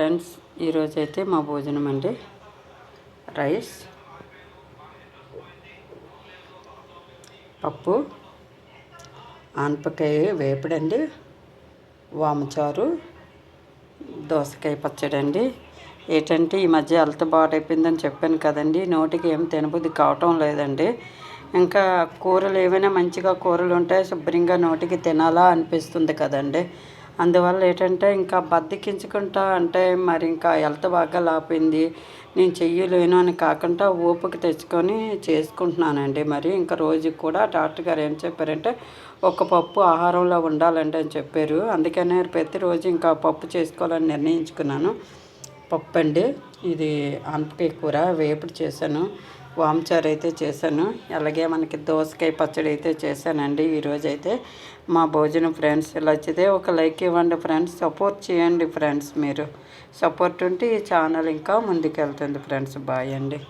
Friends, ఈరోజైతే మా భోజనం అండి రైస్, పప్పు, ఆనపకాయ వేపుడండి, వామచారు, దోసకాయ పచ్చడి అండి. ఏంటంటే ఈ మధ్య హెల్త్ బాగైపోయిందని చెప్పాను కదండి, నోటికి ఏం తినబుద్ధి కావటం లేదండి. ఇంకా కూరలు ఏమైనా మంచిగా కూరలు ఉంటే శుభ్రంగా నోటికి తినాలా అనిపిస్తుంది కదండి. అందువల్ల ఏంటంటే ఇంకా బద్దకించుకుంటా అంటే మరి ఇంకా హెల్త్ బాగా లాపింది, నేను చెయ్యలేను అని కాకుండా ఓపిక తెచ్చుకొని చేసుకుంటున్నానండి. మరి ఇంకా రోజుకి కూడా డాక్టర్ గారు ఏం చెప్పారంటే ఒక పప్పు ఆహారంలో ఉండాలండి అని చెప్పారు. అందుకనే ప్రతిరోజు ఇంకా పప్పు చేసుకోవాలని నిర్ణయించుకున్నాను. పప్పు అండి, ఇది ఆనపకాయ కూర వేపుడు చేశాను, వామచారు అయితే చేశాను, అలాగే మనకి దోసకాయ పచ్చడి అయితే చేశానండి. ఈరోజైతే మా భోజనం ఫ్రెండ్స్. ఇలా వచ్చితే ఒక లైక్ ఇవ్వండి ఫ్రెండ్స్, సపోర్ట్ చేయండి ఫ్రెండ్స్. మీరు సపోర్ట్ ఉంటే ఈ ఛానల్ ఇంకా ముందుకెళ్తుంది ఫ్రెండ్స్. బాయ్ అండి.